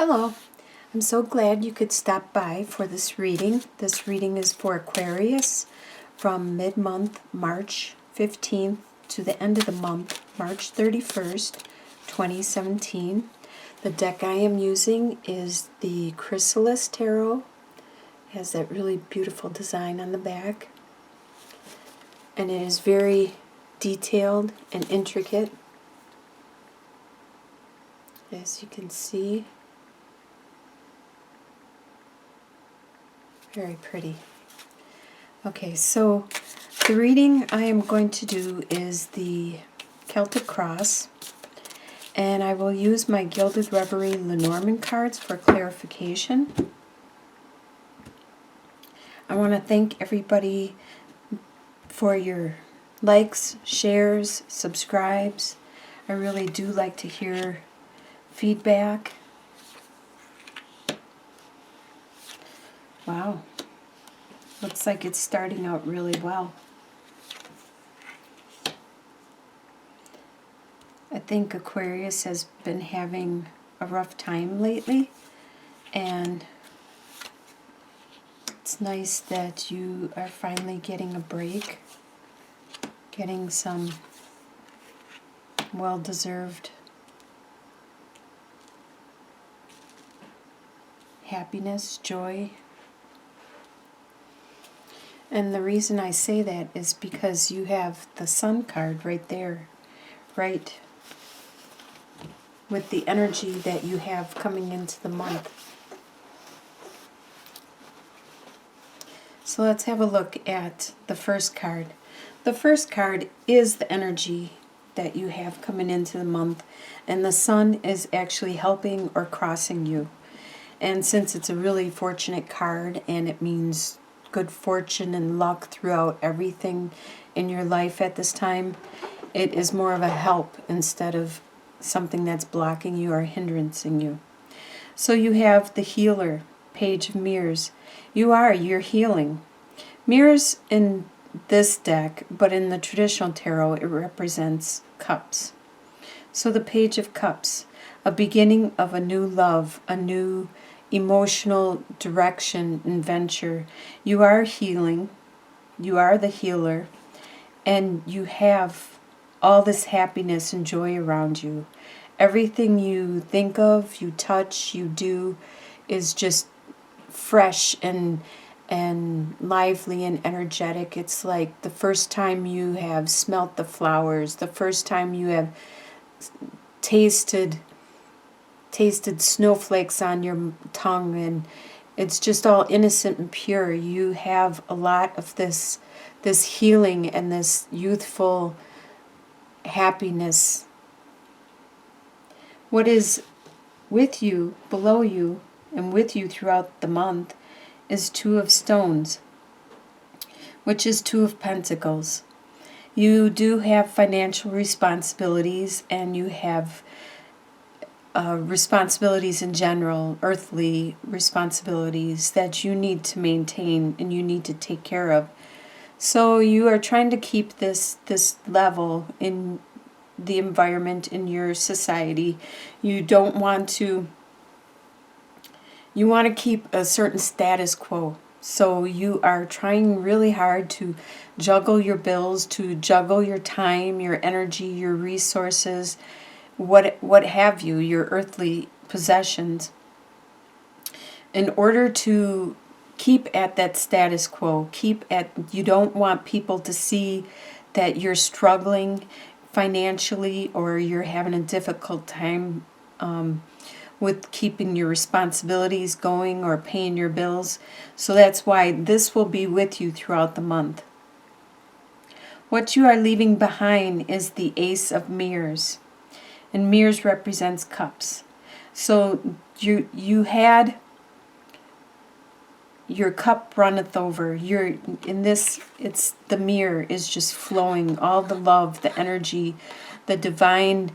Hello, I'm so glad you could stop by for this reading. This reading is for Aquarius from mid-month March 15th to the end of the month, March 31st, 2017. The deck I am using is the Chrysalis Tarot. It has that really beautiful design on the back. And it is very detailed and intricate, as you can see. Very pretty. Okay, so the reading I am going to do is the Celtic Cross, and I will use my Gilded Reverie Lenormand cards for clarification. I want to thank everybody for your likes, shares, subscribes. I really do like to hear feedback. Wow, looks like it's starting out really well. I think Aquarius has been having a rough time lately, and it's nice that you are finally getting a break, getting some well-deserved happiness, joy. And the reason I say that is because you have the Sun card right there, right with the energy that you have coming into the month. So let's have a look at the first card. The first card is the energy that you have coming into the month, and the Sun is actually helping or crossing you. And since it's a really fortunate card and it means good fortune and luck throughout everything in your life at this time, it is more of a help instead of something that's blocking you or hindering you. So you have the Healer, Page of Mirrors. You're healing. Mirrors in this deck, but in the traditional tarot, it represents cups. So the Page of Cups, a beginning of a new love, a new emotional direction and venture. You are healing, you are the healer, and you have all this happiness and joy around you. Everything you think of, you touch, you do is just fresh and lively and energetic. It's like the first time you have smelt the flowers, the first time you have tasted snowflakes on your tongue, and it's just all innocent and pure. You have a lot of this healing and this youthful happiness. What is with you, below you, and with you throughout the month is Two of Stones, which is Two of Pentacles. You do have financial responsibilities, and you have responsibilities in general, earthly responsibilities that you need to maintain and you need to take care of. So you are trying to keep this level in the environment, in your society. You don't want to, you want to keep a certain status quo. So you are trying really hard to juggle your bills, to juggle your time, your energy, your resources, what have you, your earthly possessions, in order to keep at that status quo. You don't want people to see that you're struggling financially or you're having a difficult time with keeping your responsibilities going or paying your bills. So that's why this will be with you throughout the month. What you are leaving behind is the Ace of Mirrors. And mirrors represents cups. So you had your cup runneth over. It's the mirror is just flowing, all the love, the energy, the divine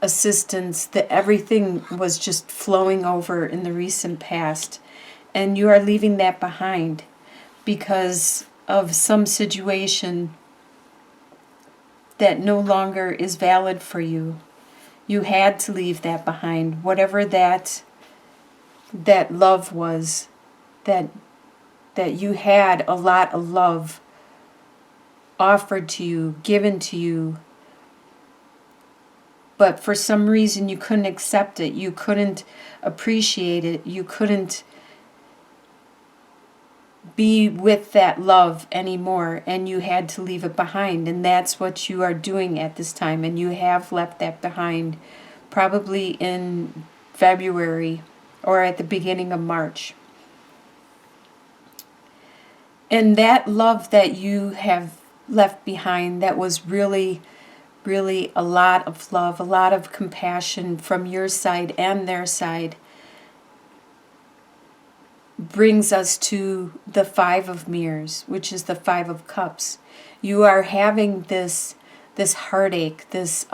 assistance, everything was just flowing over in the recent past. And you are leaving that behind because of some situation that no longer is valid for you. You had to leave that behind, whatever that that love was, that you had a lot of love offered to you, given to you, but for some reason you couldn't accept it, you couldn't appreciate it, you couldn't be with that love anymore, and you had to leave it behind. And that's what you are doing at this time, and you have left that behind probably in February or at the beginning of March. And that love that you have left behind, that was really, really a lot of love, a lot of compassion from your side and their side, brings us to the Five of Mirrors, which is the Five of Cups. You are having this heartache, this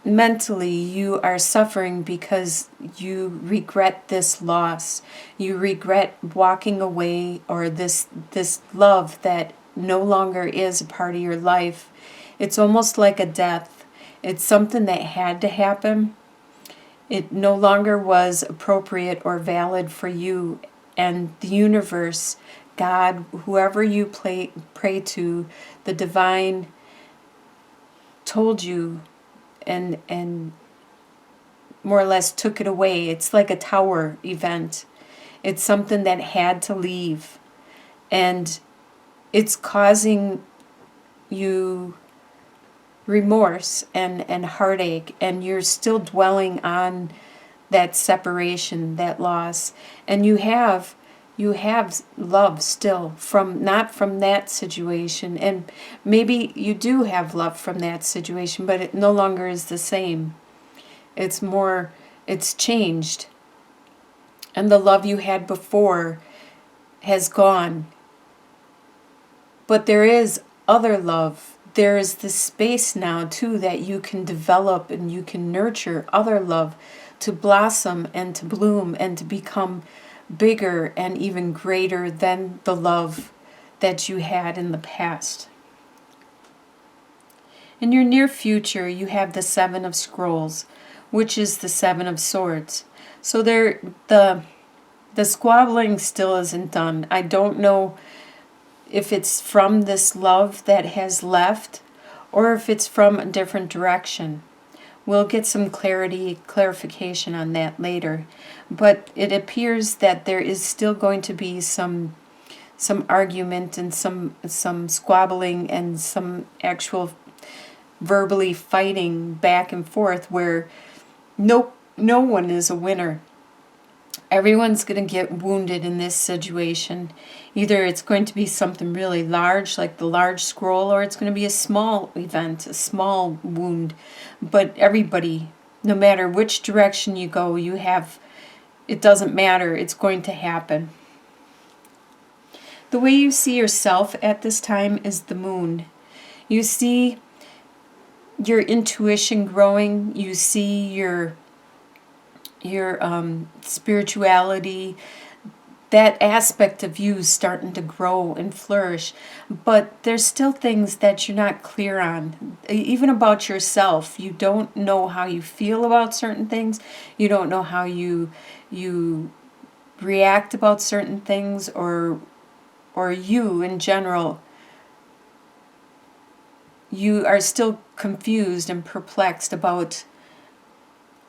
mentally you are suffering because you regret this loss. You regret walking away, or this love that no longer is a part of your life. It's almost like a death. It's something that had to happen. It no longer was appropriate or valid for you, and the universe, God, whoever you pray to, the divine, told you and more or less took it away. It's like a tower event. It's something that had to leave, and it's causing you remorse and heartache, and you're still dwelling on that separation, that loss. And you have love still from, not from that situation, and maybe you do have love from that situation, but it no longer is the same. It's changed, and the love you had before has gone. But there is other love. There is this space now, too, that you can develop and you can nurture other love to blossom and to bloom and to become bigger and even greater than the love that you had in the past. In your near future, you have the Seven of Scrolls, which is the Seven of Swords. So the squabbling still isn't done. I don't know if it's from this love that has left, or if it's from a different direction. We'll get some clarification on that later. But it appears that there is still going to be some argument and some squabbling and some actual verbally fighting back and forth, where no one is a winner. Everyone's going to get wounded in this situation. Either it's going to be something really large, like the large scroll, or it's going to be a small event, a small wound. But everybody, no matter which direction you go, it doesn't matter, it's going to happen. The way you see yourself at this time is the moon. You see your intuition growing, you see your spirituality, that aspect of you starting to grow and flourish. But there's still things that you're not clear on, even about yourself. You don't know how you feel about certain things. You don't know how you react about certain things, or you in general. You are still confused and perplexed about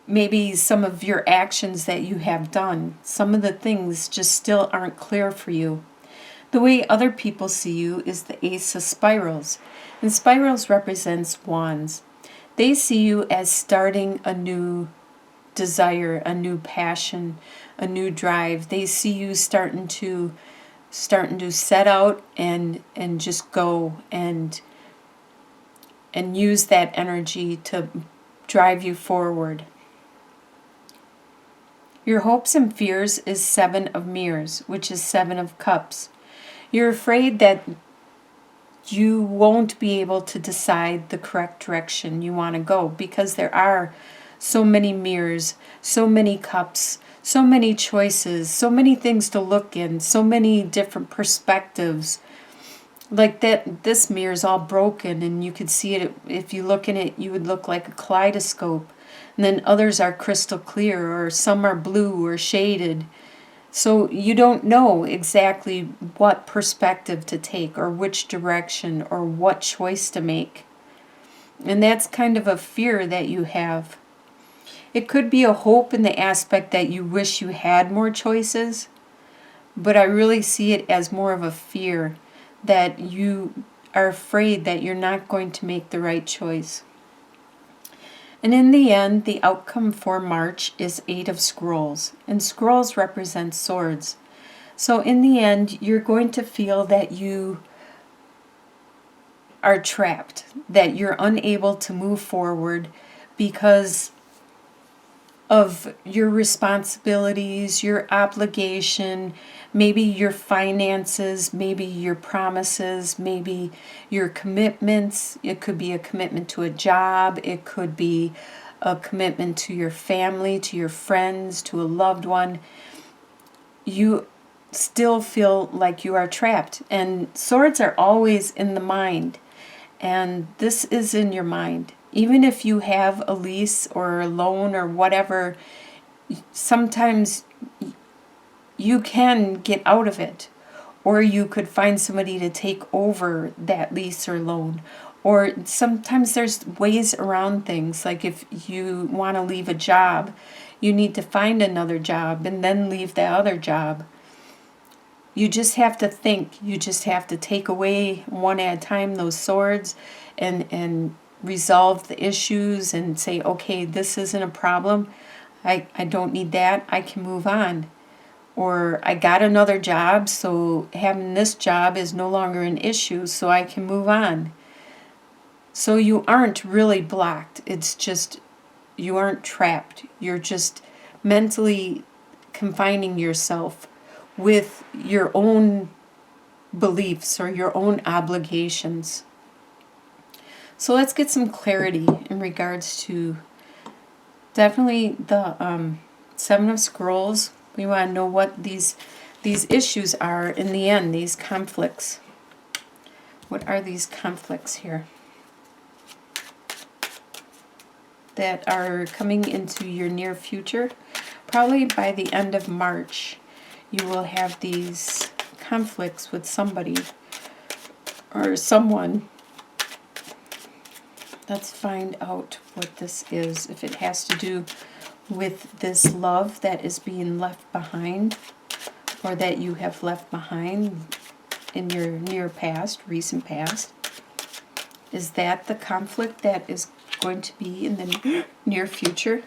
maybe some of your actions that you have done. Some of the things just still aren't clear for you. The way other people see you is the Ace of Spirals. And spirals represents wands. They see you as starting a new desire, a new passion, a new drive. They see you starting to set out and just go and use that energy to drive you forward. Your hopes and fears is Seven of Mirrors, which is Seven of Cups. You're afraid that you won't be able to decide the correct direction you want to go, because there are so many mirrors, so many cups, so many choices, so many things to look in, so many different perspectives. Like that, this mirror is all broken, and you could see it. If you look in it, you would look like a kaleidoscope. And then others are crystal clear, or some are blue or shaded. So you don't know exactly what perspective to take, or which direction, or what choice to make. And that's kind of a fear that you have. It could be a hope in the aspect that you wish you had more choices, but I really see it as more of a fear that you are afraid that you're not going to make the right choice. And in the end, the outcome for March is 8 of Scrolls, and scrolls represent swords. So in the end, you're going to feel that you are trapped, that you're unable to move forward because of your responsibilities, your obligation, maybe your finances, maybe your promises, maybe your commitments. It could be a commitment to a job. It could be a commitment to your family, to your friends, to a loved one. You still feel like you are trapped. And swords are always in the mind. And this is in your mind. Even if you have a lease or a loan or whatever, sometimes you can get out of it. Or you could find somebody to take over that lease or loan. Or sometimes there's ways around things. Like if you want to leave a job, you need to find another job and then leave the other job. You just have to think. You just have to take away one at a time those swords and resolve the issues and say, okay, this isn't a problem. I don't need that. I can move on. Or I got another job, so having this job is no longer an issue, so I can move on. So you aren't really blocked. It's just you aren't trapped. You're just mentally confining yourself with your own beliefs or your own obligations. So let's get some clarity in regards to definitely the Seven of Scrolls. We want to know what these issues are in the end, these conflicts. What are these conflicts here that are coming into your near future? Probably by the end of March, you will have these conflicts with somebody or someone. Let's find out what this is. If it has to do with this love that is being left behind, or that you have left behind in your near past, recent past. Is that the conflict that is going to be in the near future?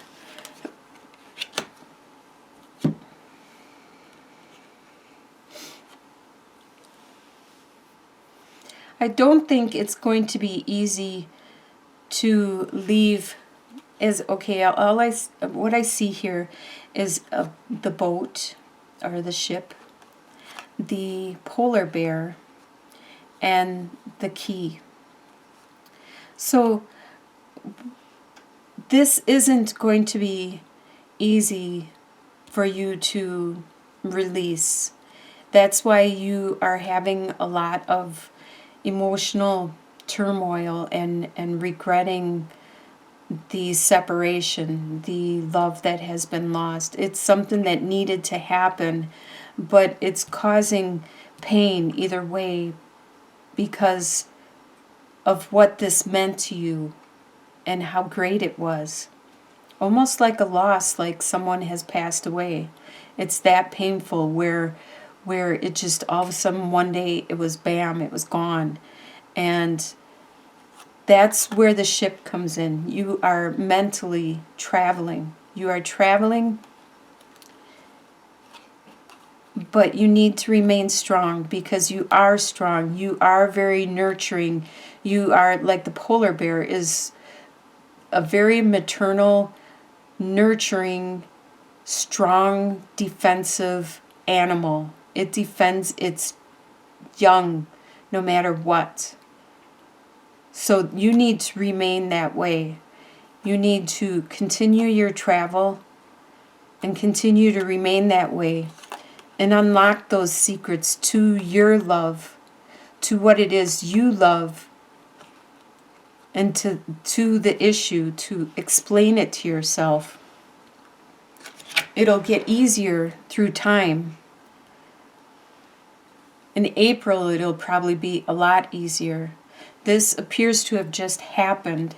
I don't think it's going to be easy to leave. Is okay. What I see here is the boat or the ship, the polar bear, and the key. So this isn't going to be easy for you to release. That's why you are having a lot of emotional turmoil and regretting the separation, the love that has been lost. It's something that needed to happen, but it's causing pain either way because of what this meant to you and how great it was. Almost like a loss, like someone has passed away. It's that painful where it just all of a sudden one day it was bam, it was gone. And that's where the ship comes in. You are mentally traveling. You are traveling, but you need to remain strong because you are strong. You are very nurturing. You are like the polar bear is a very maternal, nurturing, strong, defensive animal. It defends its young no matter what. So you need to remain that way. You need to continue your travel and continue to remain that way and unlock those secrets to your love, to what it is you love, and to the issue, to explain it to yourself. It'll get easier through time. In April, it'll probably be a lot easier. This appears to have just happened.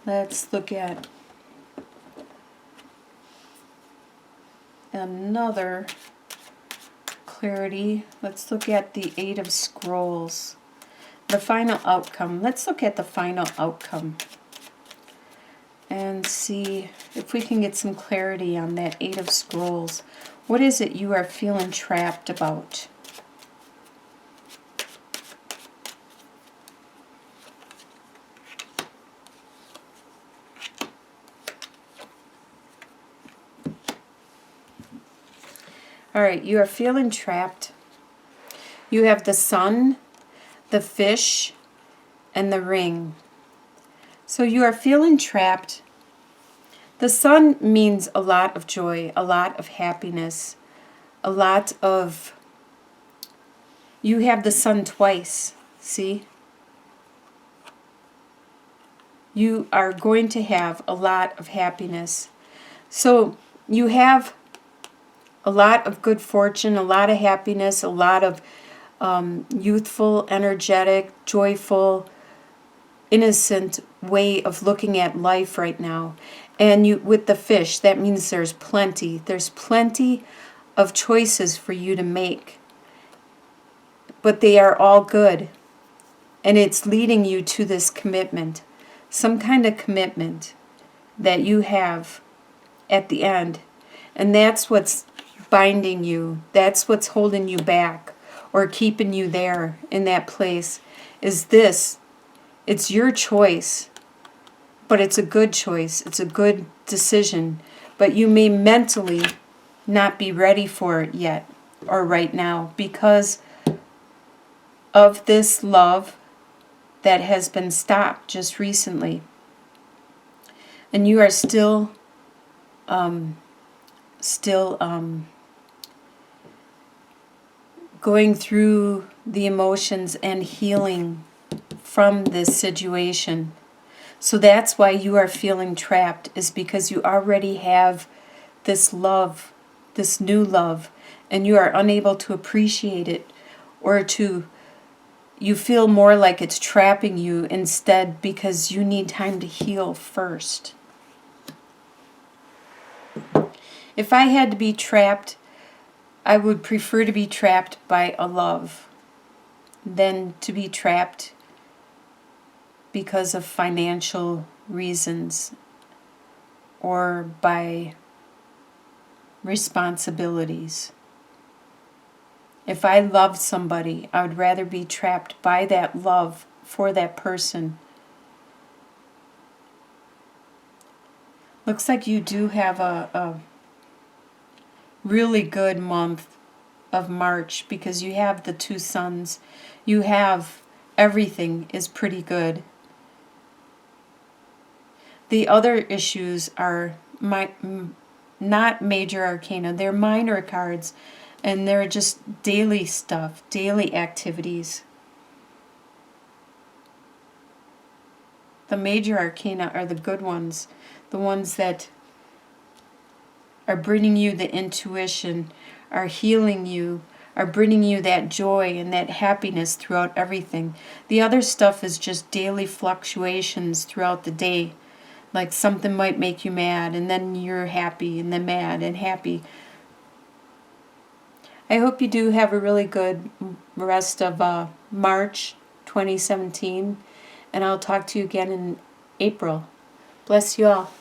Let's look at another clarity. Let's look at the Eight of Scrolls. The final outcome. Let's look at the final outcome and see if we can get some clarity on that Eight of Scrolls. What is it you are feeling trapped about? All right, you are feeling trapped. You have the Sun, the Fish, and the Ring. So you are feeling trapped. The Sun means a lot of joy, a lot of happiness, a lot of... You have the Sun twice, see? You are going to have a lot of happiness. So you have a lot of good fortune, a lot of happiness, a lot of youthful, energetic, joyful, innocent way of looking at life right now. And you, with the Fish, that means there's plenty. There's plenty of choices for you to make. But they are all good. And it's leading you to this commitment. Some kind of commitment that you have at the end. And that's what's binding you. That's what's holding you back or keeping you there in that place. Is this. It's your choice. But it's a good choice. It's a good decision. But you may mentally not be ready for it yet or right now because of this love that has been stopped just recently. And you are still going through the emotions and healing from this situation. So that's why you are feeling trapped, is because you already have this love, this new love, and you are unable to appreciate it, or you feel more like it's trapping you instead because you need time to heal first. If I had to be trapped, I would prefer to be trapped by a love than to be trapped because of financial reasons or by responsibilities. If I loved somebody, I would rather be trapped by that love for that person. Looks like you do have a really good month of March because you have the two suns. You have everything is pretty good. The other issues are not major arcana. They're minor cards, and they're just daily stuff, daily activities. The major arcana are the good ones, the ones that are bringing you the intuition, are healing you, are bringing you that joy and that happiness throughout everything. The other stuff is just daily fluctuations throughout the day. Like something might make you mad, and then you're happy, and then mad and happy. I hope you do have a really good rest of March 2017, and I'll talk to you again in April. Bless you all.